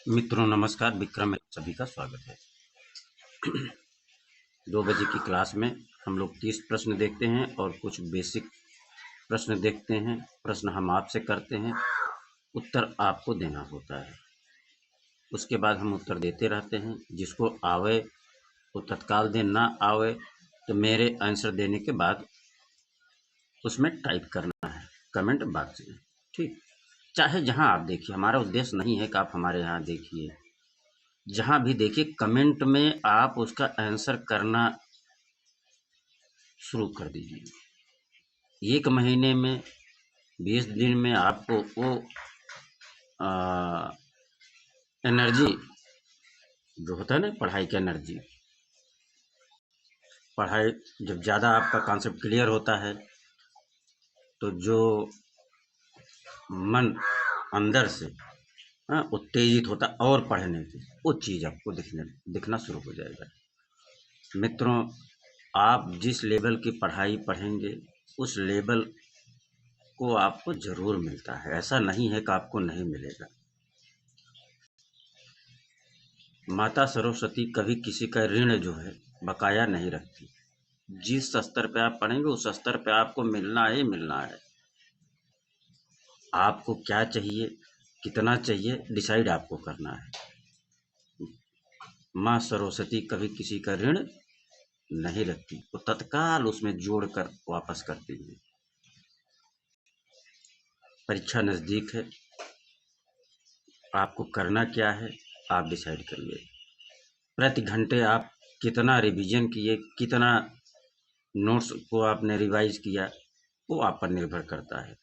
मित्रों नमस्कार, विक्रम में सभी का स्वागत है। 2 बजे की क्लास में हम लोग 30 प्रश्न देखते हैं और कुछ बेसिक प्रश्न देखते हैं। प्रश्न हम आपसे करते हैं, उत्तर आपको देना होता है। उसके बाद हम उत्तर देते रहते हैं। जिसको आवे वो तत्काल दे, ना आवे तो मेरे आंसर देने के बाद उसमें टाइप करना है कमेंट बॉक्स में, ठीक। चाहे जहां आप देखिए, हमारा उद्देश्य नहीं है कि आप हमारे यहाँ देखिए, जहां भी देखिए कमेंट में आप उसका आंसर करना शुरू कर दीजिए। 1 महीने में 20 दिन में आपको वो एनर्जी जो होता है ना, पढ़ाई की एनर्जी, पढ़ाई जब ज़्यादा आपका कॉन्सेप्ट क्लियर होता है तो जो मन अंदर से उत्तेजित होता है और पढ़ने की, वो चीज़ आपको दिखना शुरू हो जाएगा। मित्रों, आप जिस लेवल की पढ़ाई पढ़ेंगे उस लेवल को आपको जरूर मिलता है, ऐसा नहीं है कि आपको नहीं मिलेगा। माता सरस्वती कभी किसी का ऋण जो है बकाया नहीं रखती। जिस स्तर पे आप पढ़ेंगे उस स्तर पे आपको मिलना ही मिलना है। आपको क्या चाहिए, कितना चाहिए, डिसाइड आपको करना है। माँ सरस्वती कभी किसी का ऋण नहीं रखती, वो तत्काल उसमें जोड़कर वापस करती है। परीक्षा नज़दीक है, आपको करना क्या है आप डिसाइड करिए। प्रति घंटे आप कितना रिवीजन किए, कितना नोट्स को आपने रिवाइज किया, वो आप पर निर्भर करता है।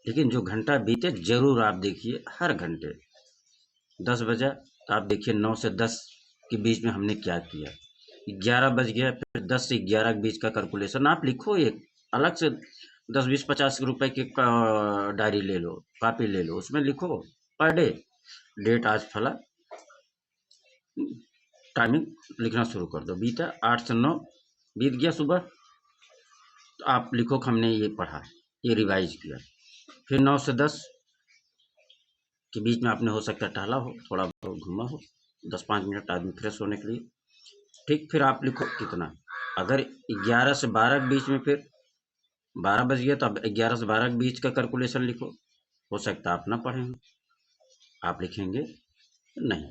लेकिन जो घंटा बीते जरूर आप देखिए, हर घंटे 10 बजा तो आप देखिए 9 से 10 के बीच में हमने क्या किया। 11 बज गया, फिर 10 से 11 के बीच का कैलकुलेशन आप लिखो। एक अलग से 10 20 50 रुपए की डायरी ले लो, कॉपी ले लो, उसमें लिखो पर डे डेट आज फला, टाइमिंग लिखना शुरू कर दो। बीता 8 से 9 बीत गया सुबह, तो आप लिखो कि हमने ये पढ़ा, ये रिवाइज किया। फिर 9 से 10 के बीच में आपने हो सकता है टहला हो, थोड़ा बहुत घूमा हो, 10-5 मिनट आदमी फ्रेश होने के लिए, ठीक। फिर आप लिखो कितना। अगर 11 से 12 के बीच में, फिर 12 बज गया तो अब 11 से 12 के बीच का कैलकुलेशन लिखो। हो सकता है आप ना पढ़ें, आप लिखेंगे नहीं,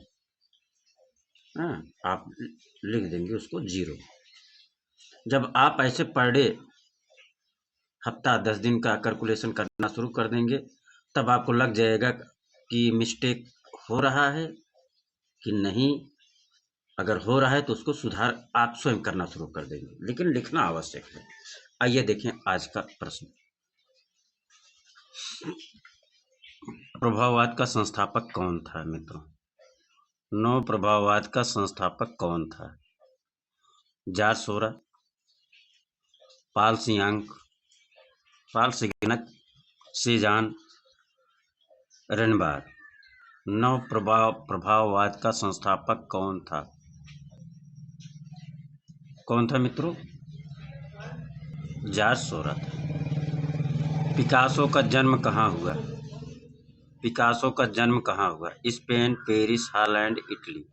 हाँ, आप लिख देंगे उसको 0। जब आप ऐसे पर डे हफ्ता 10 दिन का कैलकुलेशन करना शुरू कर देंगे, तब आपको लग जाएगा कि मिस्टेक हो रहा है कि नहीं। अगर हो रहा है तो उसको सुधार आप स्वयं करना शुरू कर देंगे, लेकिन लिखना आवश्यक है। आइए देखें आज का प्रश्न। प्रभाववाद का संस्थापक कौन था मित्रों? नव प्रभाववाद का संस्थापक कौन था? जॉर्ज सोरा, पाल सियांग, पाल सिग्नक, सेजान, रेनबार। नव प्रभाववाद का संस्थापक कौन था? कौन था मित्रों? जॉर्ज सोरा था। पिकासो का जन्म कहाँ हुआ? पिकासो का जन्म कहाँ हुआ? Spain, Paris, Holland, Italy.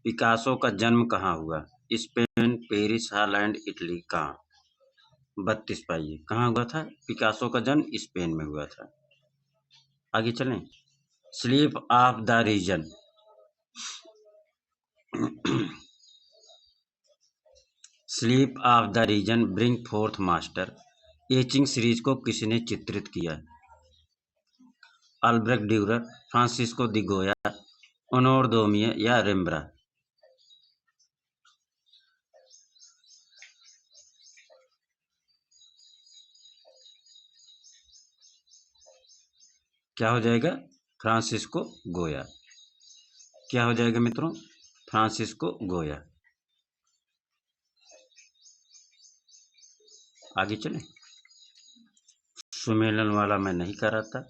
Picasso का जन्म कहाँ हुआ? Spain, Paris, Holland, Italy. कहाँ? 32 पाइए कहाँ हुआ था? पिकासो का जन्म स्पेन में हुआ था। आगे चलें। Sleep of the reason. Sleep of the reason bring forth master etching series को किसने चित्रित किया? अल्ब्रेक्ट ड्यूरर, फ्रांसिस्को दी गोया, ऑनोर दोमिए या रेम्ब्रा। क्या हो जाएगा? फ्रांसिस्को गोया। क्या हो जाएगा मित्रों? फ्रांसिस्को गोया। आगे चलें। सुमेलन वाला मैं नहीं कर रहा था,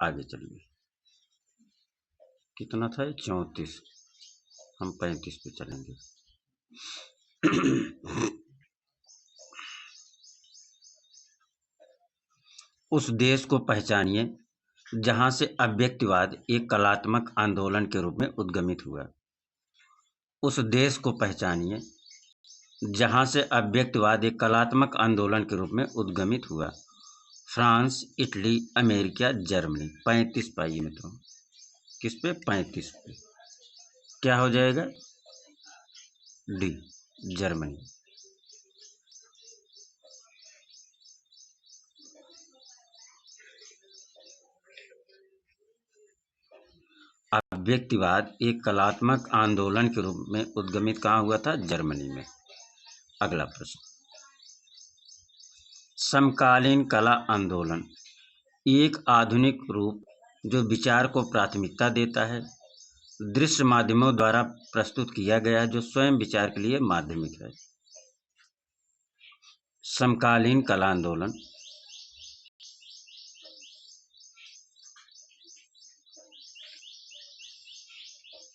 आगे चलिए। कितना था? 34। हम 35 पे चलेंगे। उस देश को पहचानिए जहां से अव्यक्तवाद एक कलात्मक आंदोलन के रूप में उद्गमित हुआ। उस देश को पहचानिए जहां से अव्यक्तवाद एक कलात्मक आंदोलन के रूप में उद्गमित हुआ। France, Italy, America, Germany. 35 पाइए मित्रों। किस पे? 35 पे। क्या हो जाएगा? D, Germany. अव्यक्तवाद एक कलात्मक आंदोलन के रूप में उद्गमित कहाँ हुआ था? जर्मनी में। अगला प्रश्न, समकालीन कला आंदोलन एक आधुनिक रूप जो विचार को प्राथमिकता देता है, दृश्य माध्यमों द्वारा प्रस्तुत किया गया है, जो स्वयं विचार के लिए माध्यमिक है। समकालीन कला आंदोलन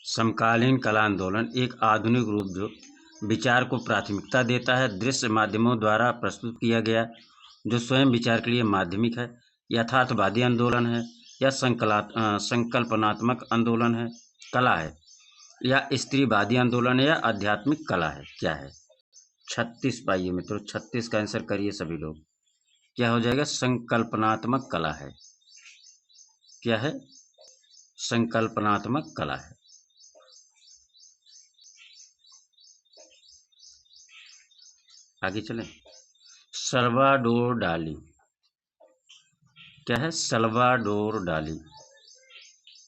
समकालीन कला आंदोलन एक आधुनिक रूप जो विचार को प्राथमिकता देता है, दृश्य माध्यमों द्वारा प्रस्तुत किया गया जो स्वयं विचार के लिए माध्यमिक है, यथार्थवादी आंदोलन है या संकल्पनात्मक आंदोलन है, कला है या स्त्रीवादी आंदोलन है या आध्यात्मिक कला है। क्या है? 36 पाइए मित्रों। 36 का आंसर करिए सभी लोग। क्या हो जाएगा? संकल्पनात्मक कला है। क्या है? संकल्पनात्मक कला है। आगे चलें। सल्वाडोर डाली। क्या है? सल्वाडोर डाली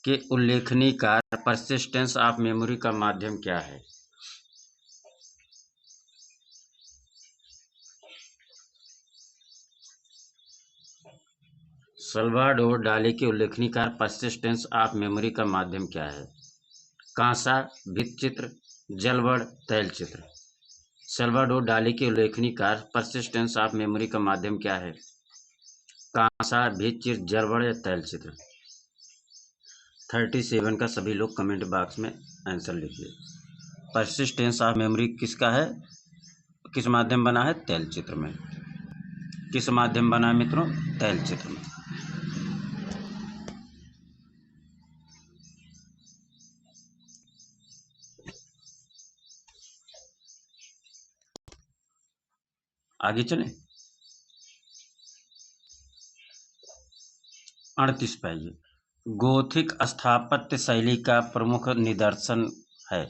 के उल्लेखनीय कार्य परसिस्टेंस ऑफ मेमोरी का माध्यम क्या है? सल्वाडोर डाली के उल्लेखनीय कार्य परसिस्टेंस ऑफ मेमोरी का माध्यम क्या है? कांसा, भित्तिचित्र, जलवड़, तैलचित्र। सल्वाडोर डाली के उल्लेखनीय कार्य परसिस्टेंस ऑफ मेमोरी का माध्यम क्या है? कांसा, भित्तिचित्र, जलवड़ या तैलचित्र। 37 का सभी लोग कमेंट बॉक्स में आंसर लिखिए। परसिस्टेंस ऑफ मेमोरी किसका है? किस माध्यम बना है? तैलचित्र में। किस माध्यम बना है मित्रों? तैलचित्र में। आगे चलें। 38 पाइए। गोथिक स्थापत्य शैली का प्रमुख निदर्शन है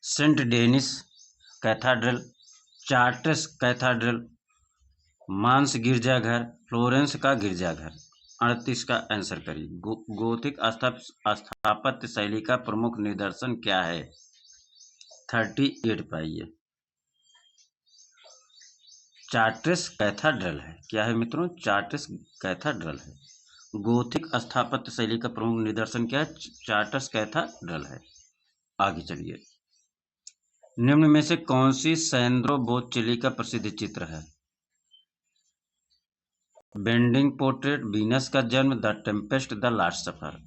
सेंट डेनिस कैथेड्रल, चार्ट्रेस कैथेड्रल, मांस गिरजाघर, फ्लोरेंस का गिरजाघर। 38 का आंसर करिए। गोथिक स्थापत्य शैली का प्रमुख निदर्शन क्या है? 38 पाइए। चार्ट्रेस कैथेड्रल है। क्या है मित्रों? चार्ट्रेस कैथेड्रल है। गोथिक स्थापत्य शैली का प्रमुख निदर्शन क्या है? चार्ट्रेस कैथेड्रल है। आगे चलिए। निम्न में से कौन सी सैंड्रो बोच्चेली का प्रसिद्ध चित्र है? बेंडिंग पोर्ट्रेट, वीनस का जन्म, the Tempest, the Last Supper.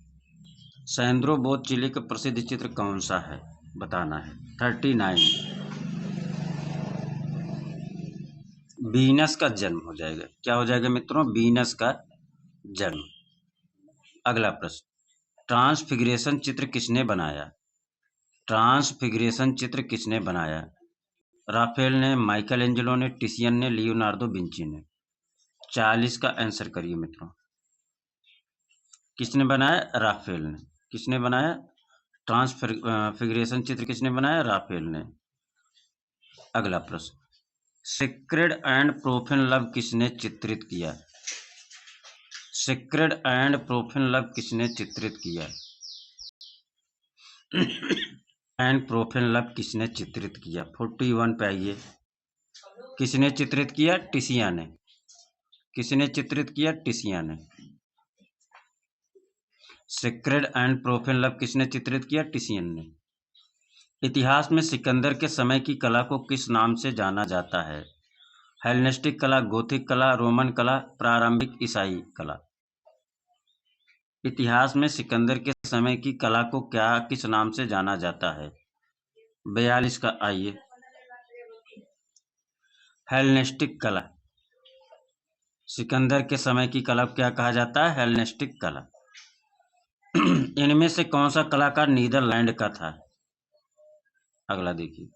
Sandro Botticelli का प्रसिद्ध चित्र कौन सा है? बताना है। 39 वीनस का जन्म हो जाएगा। क्या हो जाएगा मित्रों? वीनस का जन्म। अगला प्रश्न, ट्रांसफिगरेशन चित्र किसने बनाया? ट्रांसफिगरेशन चित्र किसने बनाया? राफेल ने, माइकल एंजेलो ने, टिशियन ने, लियोनार्डो विंची ने। 40 का आंसर करिए मित्रों। किसने बनाया? राफेल ने। किसने बनाया? ट्रांसफिगरेशन चित्र किसने बनाया? राफेल ने। अगला प्रश्न, सेक्रेड एंड प्रोफेन लव किसने चित्रित किया? सेक्रेड एंड प्रोफेन लव किसने चित्रित किया? एंड प्रोफेन लव किसने चित्रित किया? 41 पे आइए। किसने चित्रित किया? टिशियन ने। किसने चित्रित किया? टिशियन ने। सेक्रेड एंड प्रोफेन लव किसने चित्रित किया? टिशियन ने। इतिहास में सिकंदर के समय की कला को किस नाम से जाना जाता है? हेलेनिस्टिक कला, गोथिक कला, रोमन कला, प्रारंभिक ईसाई कला। इतिहास में सिकंदर के समय की कला को किस नाम से जाना जाता है? 42 का आइए। हेलेनिस्टिक कला। सिकंदर के समय की कला को क्या कहा जाता है? हेलेनिस्टिक कला। इनमें से कौन सा कलाकार नीदरलैंड का था? अगला देखिए,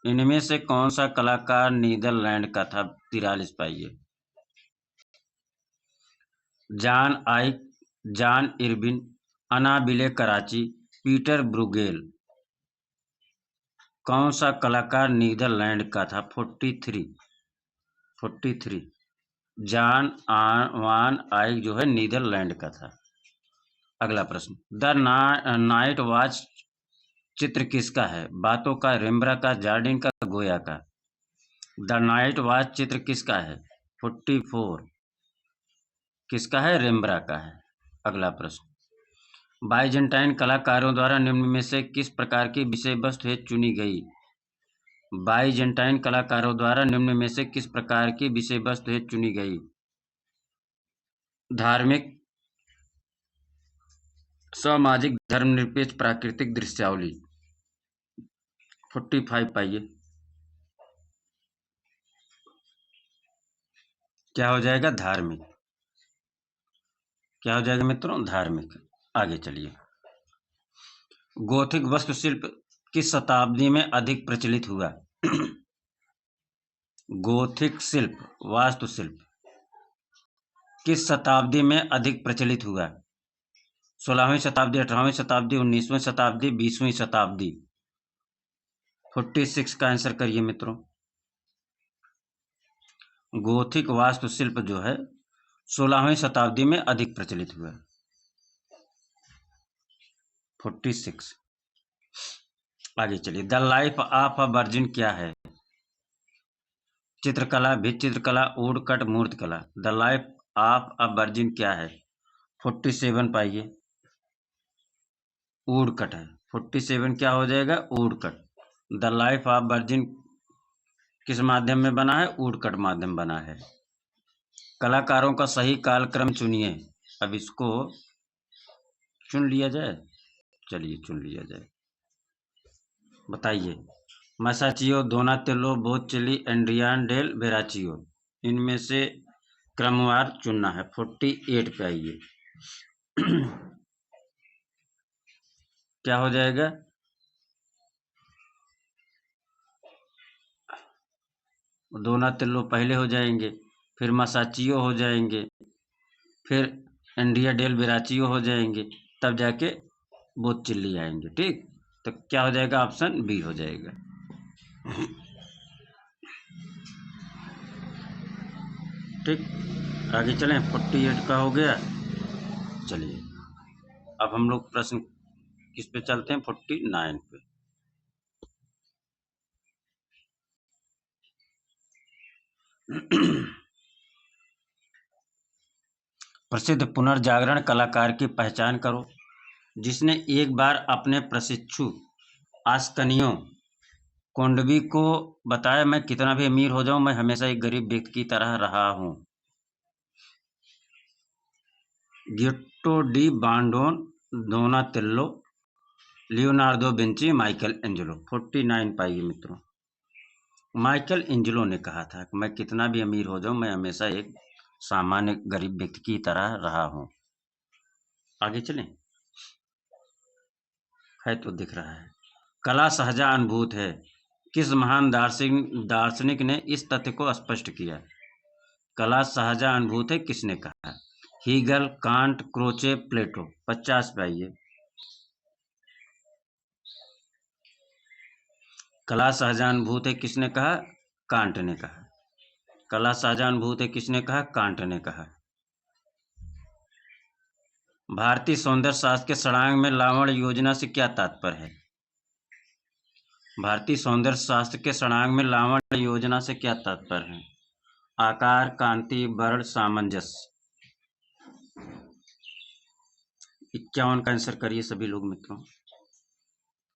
इनमें से कौन सा कलाकार नीदरलैंड का था? 43 पाइए। जॉन आइक, जॉन इरविन, अनाबिले कराची, पीटर ब्रूगेल। कौन सा कलाकार नीदरलैंड का था? 43। जॉन वान आइक जो है नीदरलैंड का था। अगला प्रश्न, द नाइट वॉच चित्र किसका है? बातों का, रेम्ब्रा का, जार्डिन का, गोया का? द नाइट वॉच चित्र किसका है? 44 किसका है? रेम्ब्रा का है। अगला प्रश्न, बाइजेंटाइन कलाकारों द्वारा निम्न में से किस प्रकार की विषय वस्तु है चुनी गई? बाइजेंटाइन कलाकारों द्वारा निम्न में से किस प्रकार की विषय वस्तु है चुनी गई? धार्मिक, सामाजिक, धर्मनिरपेक्ष, प्राकृतिक दृश्यावली। 45 पाइए। क्या हो जाएगा? धार्मिक। क्या हो जाएगा मित्रों? धार्मिक। आगे चलिए, गोथिक वास्तुशिल्प किस शताब्दी में अधिक प्रचलित हुआ? गोथिक शिल्प, वास्तुशिल्प किस शताब्दी में अधिक प्रचलित हुआ? 16वीं शताब्दी, 18वीं शताब्दी, 19वीं शताब्दी, 20वीं शताब्दी? 46 का आंसर करिए मित्रों। गोथिक वास्तुशिल्प जो है 16वीं शताब्दी में अधिक प्रचलित हुआ। 46। आगे चलिए, the life of a virgin क्या है? चित्रकला, भित्ति चित्रकला, वुडकट, मूर्तिकला? The life of a virgin क्या है? 47 पाइए। वुडकट है। 47 क्या हो जाएगा? Woodcut. The life of virgin किस माध्यम में बना है? वुडकट माध्यम बना है। कलाकारों का सही कालक्रम चुनिए। अब इसको चुन लिया जाए। चलिए चुन लिया जाए। बताइए, मसाचियो, दोनातेलो, बोच्चेली, एंड्रियान डेल वेराचियो, इनमें से क्रमवार चुनना है। 48 पे आइए। क्या हो जाएगा? दोनातेलो पहले हो जाएंगे, फिर मसाचियो हो जाएंगे, फिर एंड्रिया डेल वेराचियो हो जाएंगे, तब जाके बोच्चेली आएंगे। ठीक, तो क्या हो जाएगा? ऑप्शन बी हो जाएगा। ठीक, आगे चलें। 48 का हो गया। चलिए, अब हम लोग प्रश्न किस पे चलते हैं? 49 पे। प्रसिद्ध पुनर्जागरण कलाकार की पहचान करो जिसने एक बार अपने प्रशिक्षु आस्कनियो कोंडवी को बताया, मैं कितना भी अमीर हो जाऊं, मैं हमेशा एक गरीब व्यक्ति की तरह रहा हूं। Giotto di Bondone, Donatello, Leonardo Vinci, Michelangelo? 49 पाइए मित्रों। माइकल एंजेलो ने कहा था कि मैं कितना भी अमीर हो जाऊं, मैं हमेशा एक सामान्य गरीब व्यक्ति की तरह रहा हूं। आगे चलें। है तो दिख रहा है। कला सहजा अनुभूत है, किस महान दार्शनिक ने इस तथ्य को स्पष्ट किया? कला सहजा अनुभूत है किसने कहा? हीगल, कांट, क्रोचे, प्लेटो? 50 पे आइए। कला सहजानुभूत है किसने कहा? कांट ने कहा। कला सहजानुभूत है किसने कहा? कांट ने कहा। भारतीय सौंदर्य शास्त्र के षडांग में लावण्य योजना से क्या तात्पर्य है? भारतीय सौंदर्य शास्त्र के षडांग में लावण्य योजना से क्या तात्पर्य है? आकार, कांति, वर्ण, सामंजस्य? 51 का आंसर करिए सभी लोग मित्रों।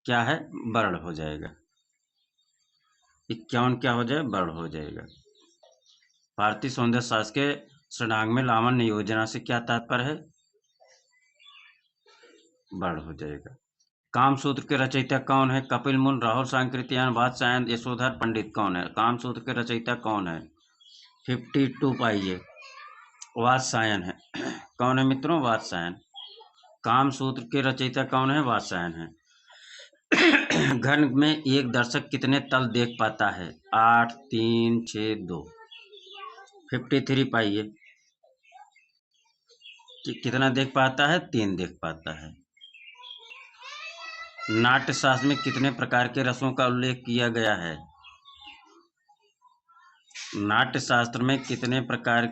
क्या है? वर्ण हो जाएगा। 51 क्या हो जाए? वर्ण हो जाएगा। भारतीय सौंदर्य शास्त्र के षडांग में लावण्य योजना से क्या तात्पर्य है? वर्ण हो जाएगा। कामसूत्र के रचयिता कौन है? कपिल मुनि, राहुल सांकृत्यायन, वात्स्यायन, यशोधर पंडित? कौन है कामसूत्र के रचयिता? कौन है? 52 पाइए। वात्सायन है। कौन है मित्रों? वात्सायन। कामसूत्र के रचयिता कौन है? वात्सायन है। घन में एक दर्शक कितने तल देख पाता है? 8, 3, 6, 2। 53 पाइए। कितना देख पाता है? 3 देख पाता है। नाट्यशास्त्र में कितने प्रकार के रसों का उल्लेख किया गया है? नाट्यशास्त्र में कितने प्रकार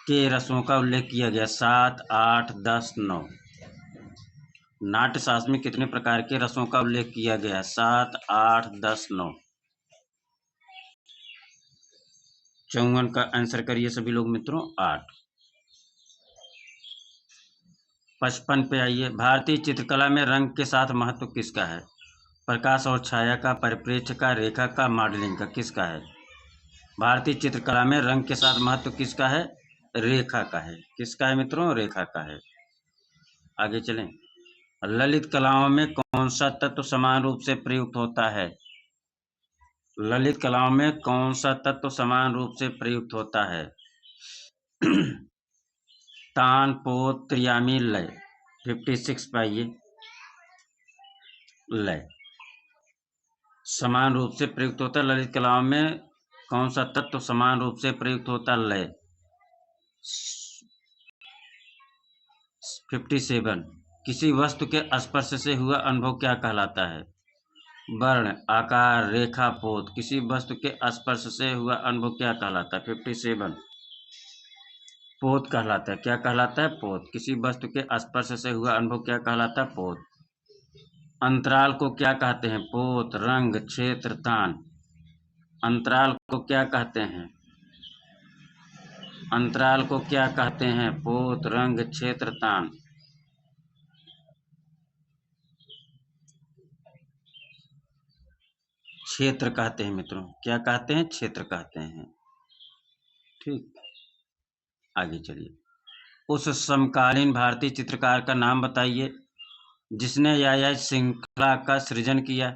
के रसों का उल्लेख किया गया? 7, 8, 10, 9। नाट्यशास्त्र में कितने प्रकार के रसों का उल्लेख किया गया? 7, 8, 10, 9। 54 का आंसर करिए सभी लोग मित्रों। 8। 55 पे आइए। भारतीय चित्रकला में रंग के साथ महत्व किसका है? प्रकाश और छाया का, परिप्रेक्ष्य का, रेखा का, मॉडलिंग का, किसका है? भारतीय चित्रकला में रंग के साथ महत्व किसका है? रेखा का है। किसका है मित्रों? रेखा का है। आगे चलें। ललित कलाओं में कौन सा तत्व समान रूप से प्रयुक्त होता है? ललित कलाओं में कौन सा तत्व समान रूप से प्रयुक्त होता है? तान, पोत, त्रियामी, लय। 56 पाइए। लय समान रूप से प्रयुक्त होता है। ललित कलाओं में कौन सा तत्व समान रूप से प्रयुक्त होता है? लय। 57। किसी वस्तु के स्पर्श से हुआ अनुभव क्या कहलाता है? वर्ण, आकार, रेखा, पोत। किसी वस्तु के स्पर्श से हुआ अनुभव क्या कहलाता है? 57 पोत कहलाता है। क्या कहलाता है? पोत। किसी वस्तु के स्पर्श से हुआ अनुभव क्या कहलाता है? पोत। अंतराल को क्या कहते हैं? पोत, रंग, क्षेत्र, तान। अंतराल को क्या कहते हैं? अंतराल को क्या कहते हैं? पोत, रंग, क्षेत्र, तान। क्षेत्र कहते हैं मित्रों। क्या कहते हैं? क्षेत्र कहते हैं। ठीक, आगे चलिए। उस समकालीन भारतीय चित्रकार का नाम बताइए जिसने यह श्रृंखला का सृजन किया।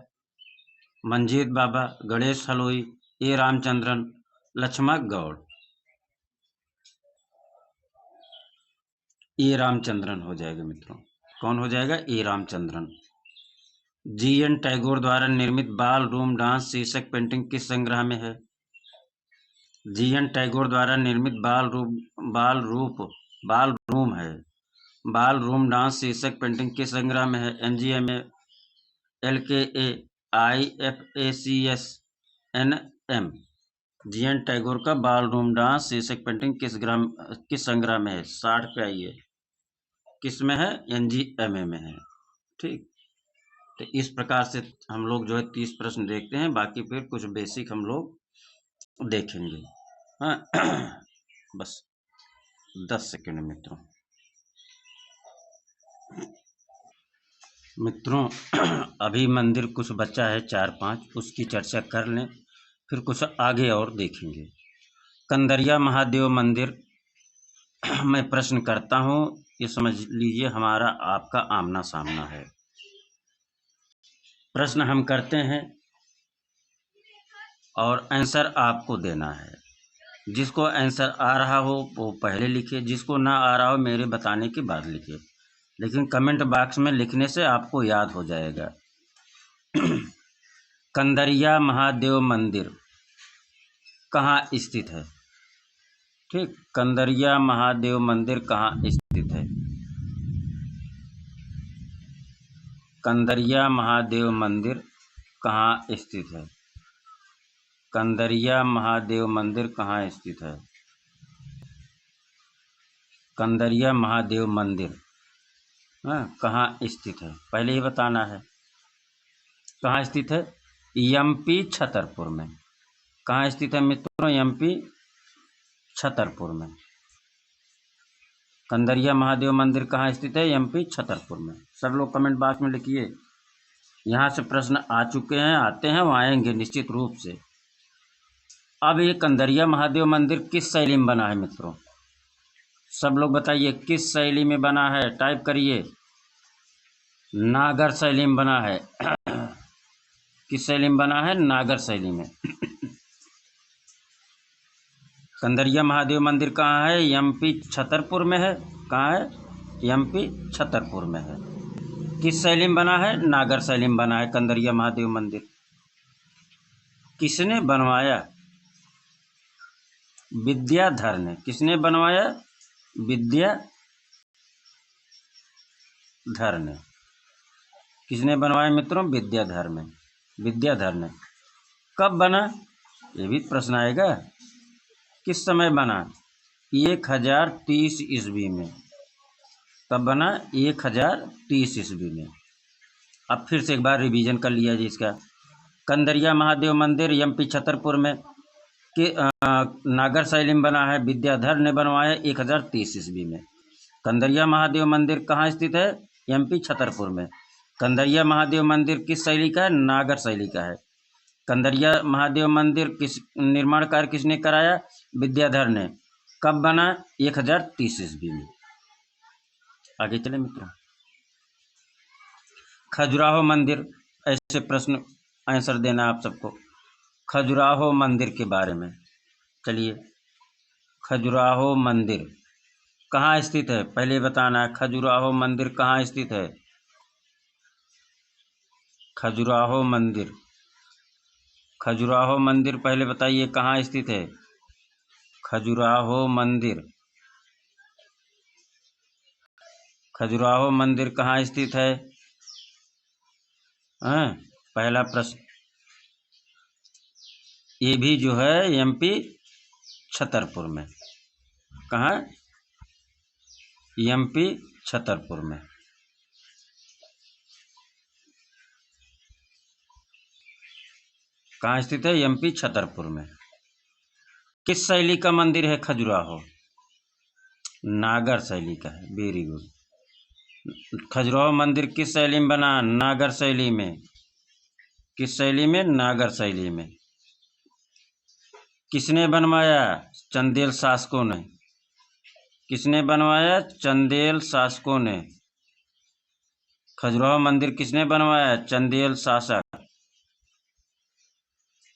मंजीत बाबा, गणेश हलोई, ए रामचंद्रन, लक्ष्मण गौड़। ए रामचंद्रन हो जाएगा मित्रों। कौन हो जाएगा? ए रामचंद्रन। जी.एन. टैगोर द्वारा निर्मित बाल रूम डांस शीर्षक पेंटिंग किस संग्रह में है? जी.एन. टैगोर द्वारा निर्मित बाल रूम है। बाल रूम डांस शीर्षक पेंटिंग किस संग्रह में है? NGMA, LKA, IFACS, NM। GN. Tagore का बाल रूम डांस शीर्षक पेंटिंग किस संग्रह में है? 60 पे आइए। किस में है? NGMA में है। ठीक, तो इस प्रकार से हम लोग जो है 30 प्रश्न देखते हैं, बाकी फिर कुछ बेसिक हम लोग देखेंगे। हाँ बस 10 सेकेंड मित्रों अभी मंदिर कुछ बचा है 4-5, उसकी चर्चा कर लें, फिर कुछ आगे और देखेंगे। कंदरिया महादेव मंदिर मैं प्रश्न करता हूँ, ये समझ लीजिए हमारा आपका आमना सामना है। प्रश्न हम करते हैं और आंसर आपको देना है। जिसको आंसर आ रहा हो वो पहले लिखे, जिसको ना आ रहा हो मेरे बताने के बाद लिखे, लेकिन कमेंट बॉक्स में लिखने से आपको याद हो जाएगा। कंदरिया महादेव मंदिर कहाँ स्थित है? ठीक, कंदरिया महादेव मंदिर कहाँ स्थित है? कंदरिया महादेव मंदिर कहाँ स्थित है? कंदरिया महादेव मंदिर कहाँ स्थित है? कंदरिया महादेव मंदिर कहाँ स्थित है? पहले ही बताना है। कहाँ स्थित है? MP छतरपुर में। कहाँ स्थित है मित्रों? MP छतरपुर में। कंदरिया महादेव मंदिर कहाँ स्थित है? MP छतरपुर में। सब लोग कमेंट बॉक्स में लिखिए। यहाँ से प्रश्न आ चुके हैं, आते हैं, वो आएंगे निश्चित रूप से। अब ये कंदरिया महादेव मंदिर किस शैली में बना है मित्रों? सब लोग बताइए किस शैली में बना है? टाइप करिए। नागर शैली में बना है। किस शैली में बना है? नागर शैली में। कंदरिया महादेव मंदिर कहाँ है? एमपी छतरपुर में है। कहाँ है? एमपी छतरपुर में है। किस शैली में बना है? नागर शैली में बना है कंदरिया महादेव मंदिर। किसने बनवाया? विद्याधर ने। किसने बनवाया? विद्याधर ने। किसने बनवाया मित्रों? विद्याधर ने। कब बना? ये भी प्रश्न आएगा। किस समय बना? 1030 ईस्वी में। कब बना? 1030 ईस्वी में। अब फिर से एक बार रिवीजन कर लिया जी इसका। कंदरिया महादेव मंदिर एमपी छतरपुर में के नागर शैली में बना है। विद्याधर ने बनवाया 1030 ईस्वी में। कंदरिया महादेव मंदिर कहाँ स्थित है? एमपी छतरपुर में। कंदरिया महादेव मंदिर किस शैली का है? नागर शैली का है। कंदरिया महादेव मंदिर किस निर्माण कार्य किसने कराया? विद्याधर ने। कब बना? 1030 ईस्वी में। आगे चले मित्रों। खजुराहो मंदिर, ऐसे प्रश्न आंसर देना आप सबको। खजुराहो मंदिर के बारे में चलिए। खजुराहो मंदिर कहाँ स्थित है? पहले बताना है खजुराहो मंदिर कहाँ स्थित है। खजुराहो मंदिर पहले बताइए कहाँ स्थित है। खजुराहो मंदिर कहाँ स्थित है? पहला प्रश्न। ये भी जो है एमपी छतरपुर में। कहाँ? एमपी छतरपुर में। कहाँ स्थित है? एमपी छतरपुर में। किस शैली का मंदिर है खजुराहो? नागर शैली का है। Very good. खजुराहो मंदिर किस शैली में बना? नागर शैली में। किस शैली में? नागर शैली में। किसने बनवाया? चंदेल शासकों ने। किसने बनवाया? चंदेल शासकों ने। खजुराहो मंदिर किसने बनवाया? चंदेल शासक।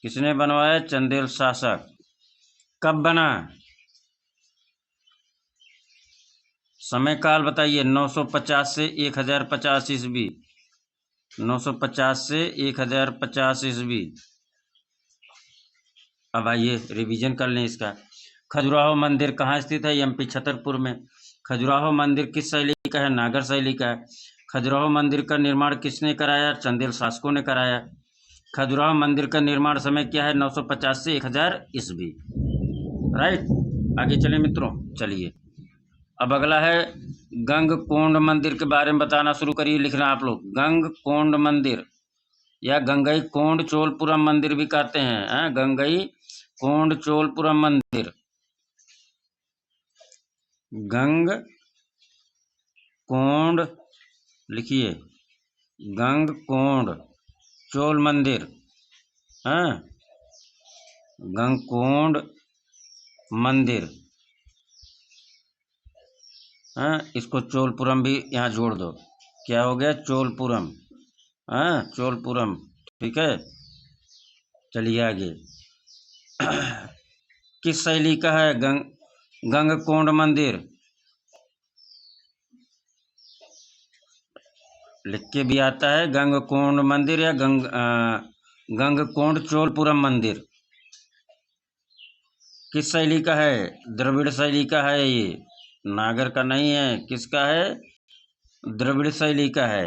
किसने बनवाया? चंदेल शासक। कब बना? समय काल बताइए। 950 से 1050 ईस्वी। 950 से 1050 ईस्वी। अब आइए रिवीजन कर लें इसका। खजुराहो मंदिर कहाँ स्थित है? एमपी छतरपुर में। खजुराहो मंदिर किस शैली का है? नागर शैली का है। खजुराहो मंदिर का निर्माण किसने कराया? चंदेल शासकों ने कराया। खजुराहो मंदिर का निर्माण समय क्या है? 950 से 1000 ईस्वी। राइट। आगे चले मित्रों। चलिए अब अगला है गंगकोंड मंदिर के बारे में बताना शुरू करिए लिखना आप लोग। गंगकोंड मंदिर या गंगई कोंड चोलपुरम मंदिर भी कहते हैं। गंगई कोंड चोलपुरम मंदिर। गंग कोंड लिखिए। गंगकोंड चोल मंदिर। गंगकोंड मंदिर। इसको चोलपुरम भी यहाँ जोड़ दो। क्या हो गया? चोलपुरम। चोलपुरम। ठीक है। चलिए आगे। किस शैली का है गंगकोंड मंदिर? लिख के भी आता है गंगकोंड मंदिर या गंगकोंड चोलपुरम मंदिर। किस शैली का है? द्रविड़ शैली का है। ये नागर का नहीं है। किसका है? द्रविड़ शैली का है।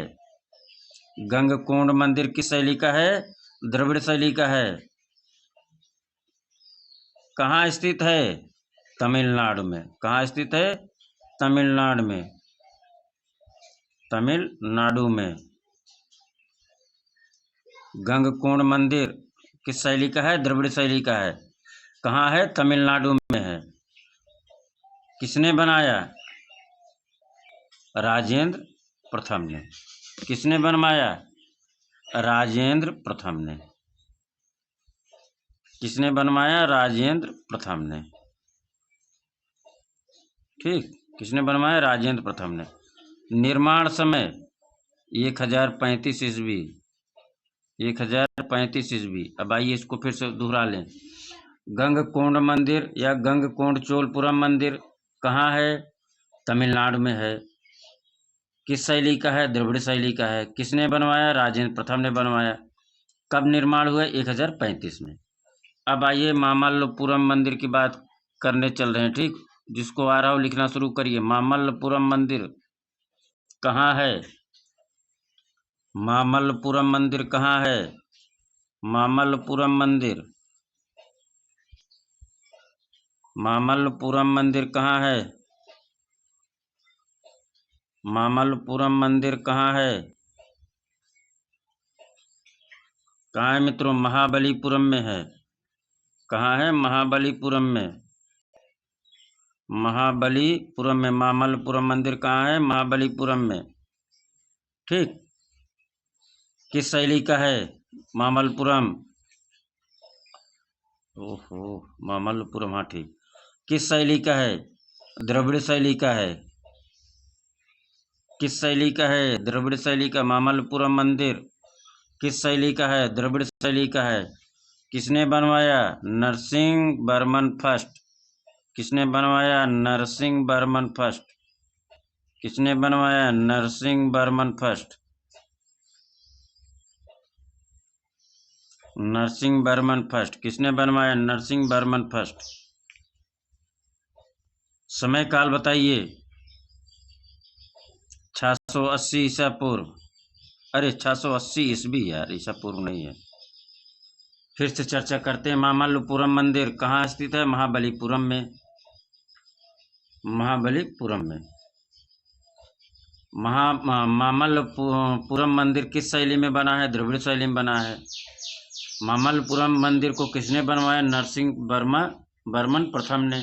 गंगकोंड मंदिर किस शैली का है? द्रविड़ शैली का है। कहाँ स्थित है? तमिलनाडु में। कहाँ स्थित है? तमिलनाडु में। तमिलनाडु में। गंगकोंड मंदिर किस शैली का है? द्रविड़ शैली का है। कहाँ है? तमिलनाडु में है। किसने बनाया? राजेंद्र प्रथम ने। किसने बनवाया? राजेंद्र प्रथम ने। किसने बनवाया? राजेंद्र प्रथम ने। ठीक। किसने बनवाया? राजेंद्र प्रथम ने। निर्माण समय 1035 ईस्वी। 1035 ईस्वी। अब आइए इसको फिर से दोहरा लें। गंगकोंड मंदिर या गंगकोंड चोलपुरम मंदिर कहाँ है? तमिलनाडु में है। किस शैली का है? द्रविड़ शैली का है। किसने बनवाया? राजेंद्र प्रथम ने बनवाया। कब निर्माण हुआ? 1035 में। अब आइए मामल्लपुरम मंदिर की बात करने चल रहे हैं। ठीक, जिसको आ रहा हो लिखना शुरू करिए। मामल्लपुरम मंदिर कहाँ है? मामल्लपुरम मंदिर कहाँ है? मामल्लपुरम मंदिर, मामल्लपुरम मंदिर कहाँ है? मामल्लपुरम मंदिर कहाँ है? कहाँ है मित्रों? महाबलीपुरम में है। कहाँ है? महाबलीपुरम में। महाबलीपुरम में मामल्लपुरम मंदिर कहाँ है? महाबलीपुरम में। ठीक, किस शैली का है मामल्लपुरम? ओहो, मामल्लपुरम, हाँ ठीक। किस शैली का है? द्रविड़ शैली का है। किस शैली का है? द्रविड़ शैली का। मामल्लपुरम मंदिर किस शैली का है? द्रविड़ शैली का है। किसने बनवाया? नरसिंह वर्मन फर्स्ट। किसने बनवाया? नरसिंह वर्मन फर्स्ट। किसने बनवाया? नरसिंह वर्मन फर्स्ट। नरसिंह वर्मन फर्स्ट किसने बनवाया? नरसिंह वर्मन फर्स्ट। समय काल बताइए। 680 ईसा पूर्व। अरे 680 ईस्वी यार, ईसा पूर्व नहीं है। फिर से चर्चा करते हैं। मामल्लपुरम मंदिर कहाँ स्थित है? महाबलीपुरम में। महाबलीपुरम में। मामल्लपुरम मंदिर किस शैली में बना है? द्रविड़ शैली में बना है। मामल्लपुरम मंदिर को किसने बनवाया? नरसिंह वर्मन प्रथम ने।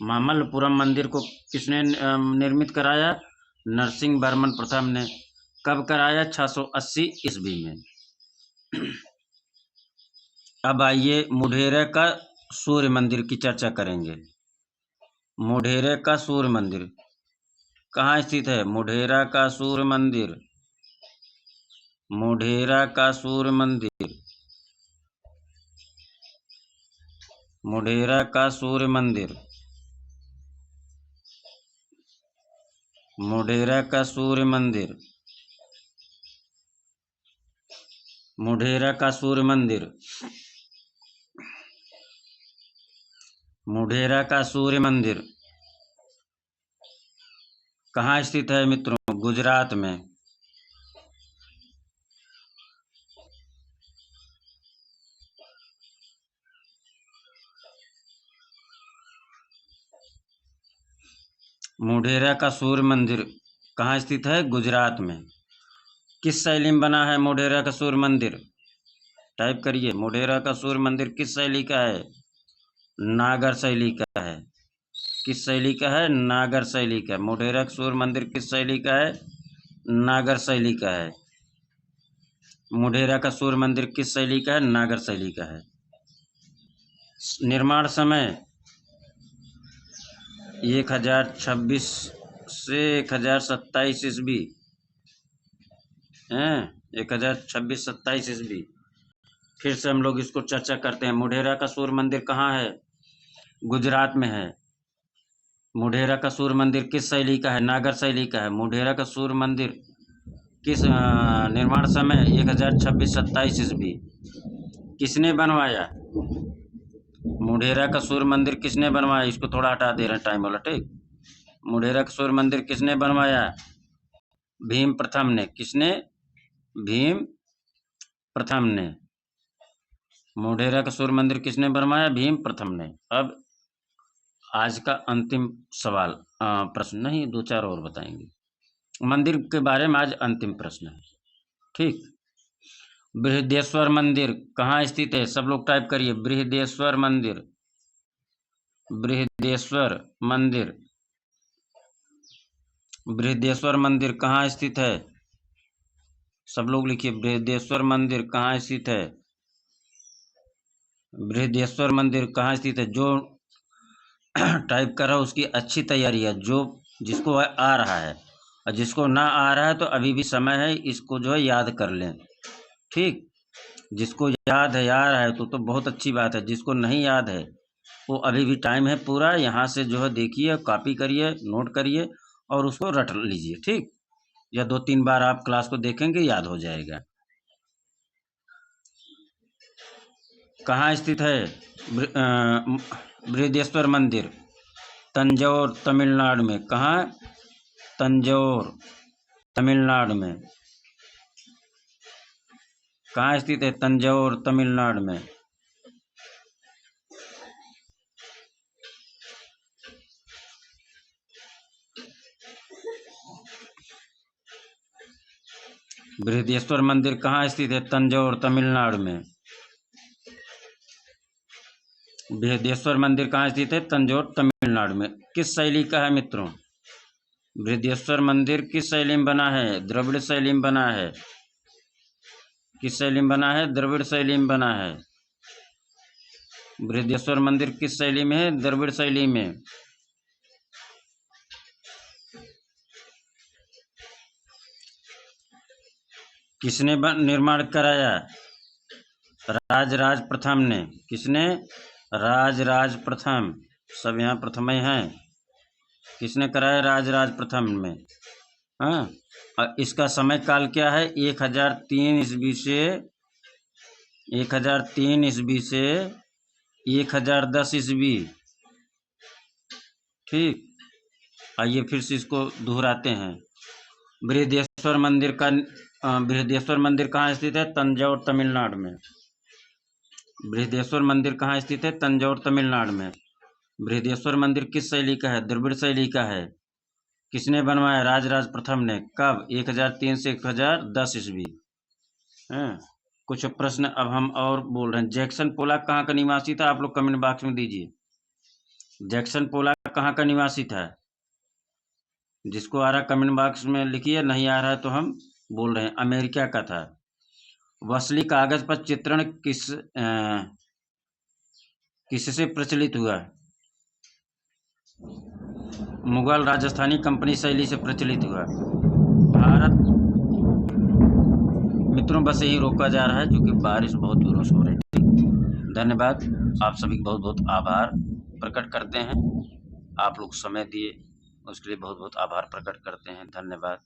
मामल्लपुरम मंदिर को किसने निर्मित कराया? नरसिंह वर्मन प्रथम ने। कब कराया? 680 ईस्वी में। अब आइए मुढेरे का सूर्य मंदिर की चर्चा करेंगे। मुढेरे का सूर्य मंदिर कहाँ स्थित है? मुढेरा का सूर्य मंदिर। मुढेरा का सूर्य मंदिर। मुढेरा का सूर्य मंदिर। मुढेरा का सूर्य मंदिर। मुढेरा का सूर्य मंदिर। मुढेरा का सूर्य मंदिर कहाँ स्थित है मित्रों? गुजरात में। मुढेरा का सूर्य मंदिर कहाँ स्थित है? गुजरात में। किस शैली में बना है मुढेरा का सूर्य मंदिर? टाइप करिए। मुढेरा का सूर्य मंदिर किस शैली का है? नागर शैली का है। किस शैली का है? नागर शैली का। मुढेरा का सूर्य मंदिर किस शैली का है? नागर शैली का है। मुढेरा का सूर्य मंदिर किस शैली का है? नागर शैली का है। निर्माण समय 1026 से 1027 ईस्वी हैं। 1026-27 ईस्वी। फिर से हम लोग इसको चर्चा करते हैं। मुढेरा का सूर्य मंदिर कहाँ है? गुजरात में है। मुढेरा का सूर्य मंदिर किस शैली का है? नागर शैली का है। मुढेरा का सूर्य मंदिर किस निर्माण समय 1026-27 ईस्वी। किसने बनवाया? मुढेरा का सूर्य मंदिर किसने बनवाया? इसको थोड़ा हटा दे रहे हैं टाइम वाला। ठीक, मुढेरा का सूर्य मंदिर किसने बनवाया? भीम प्रथम ने। किसने? भीम प्रथम ने। मुढेरा का सूर्य मंदिर किसने बनवाया? भीम प्रथम ने। अब आज का अंतिम सवाल, प्रश्न नहीं, 2-4 और बताएंगे। मंदिर के बारे में आज अंतिम प्रश्न है। ठीक, बृहदेश्वर मंदिर कहाँ स्थित है? सब लोग टाइप करिए। बृहदेश्वर मंदिर। बृहदेश्वर मंदिर। बृहदेश्वर मंदिर कहाँ स्थित है? सब लोग लिखिए। बृहदेश्वर मंदिर कहाँ स्थित है? बृहदेश्वर मंदिर कहाँ स्थित है? जो टाइप कर रहा है उसकी अच्छी तैयारी है। जो जिसको आ रहा है और जिसको ना आ रहा है तो अभी भी समय है, इसको जो है याद कर लें। ठीक, जिसको याद है यार है तो बहुत अच्छी बात है, जिसको नहीं याद है वो अभी भी टाइम है पूरा, यहाँ से जो है देखिए, कॉपी करिए, नोट करिए और उसको रट लीजिए, ठीक। या 2-3 बार आप क्लास को देखेंगे, याद हो जाएगा। कहाँ स्थित है बृहदेश्वर मंदिर? तंजौर तमिलनाडु में। कहाँ? तंजौर तमिलनाडु में। कहाँ स्थित है तंजौर तमिलनाडु में? बृहदेश्वर मंदिर कहाँ स्थित है तंजौर तमिलनाडु में? बृहदेश्वर मंदिर कहाँ स्थित है तंजौर तमिलनाडु में? किस शैली का है मित्रों? बृहदेश्वर मंदिर किस शैली में बना है? द्रविड़ शैली में बना है। किस शैली में बना है? द्रविड़ शैली में बना है। बृहदेश्वर मंदिर किस शैली में है? द्रविड़ शैली में। किसने निर्माण कराया? राजराज प्रथम ने। किसने? राजराज प्रथम। सब यहाँ प्रथम ही हैं। किसने कराया? राजराज प्रथम में। हाँ, और इसका समय काल क्या है? 1003 ईस्वी से 1003 ईस्वी से 1010 ईस्वी, ठीक। आइए फिर से इसको दोहराते हैं। बृहदेश्वर मंदिर कहाँ स्थित है? तंजौर तमिलनाडु में। बृहदेश्वर मंदिर कहाँ स्थित है? तंजौर तमिलनाडु में। बृहदेश्वर मंदिर किस शैली का है? द्रविड़ शैली का है। किसने बनवाया? राजराज प्रथम ने। कब? 1003 से 1010 ईस्वी। कुछ प्रश्न अब हम और बोल रहे हैं। जैक्सन पोलॉक कहाँ का निवासी था? आप लोग कमेंट बॉक्स में दीजिए। जैक्सन पोलॉक कहाँ का निवासी था? जिसको आ रहा कमेंट बॉक्स में लिखिए, नहीं आ रहा है तो हम बोल रहे हैं। अमेरिका का था। वसली कागज पर चित्रण किससे प्रचलित हुआ? मुगल राजस्थानी कंपनी शैली से प्रचलित हुआ। भारत मित्रों बस यही रोका जा रहा है क्योंकि बारिश बहुत जोरों से हो रही है। धन्यवाद, आप सभी बहुत बहुत आभार प्रकट करते हैं। आप लोग समय दिए उसके लिए बहुत बहुत आभार प्रकट करते हैं। धन्यवाद।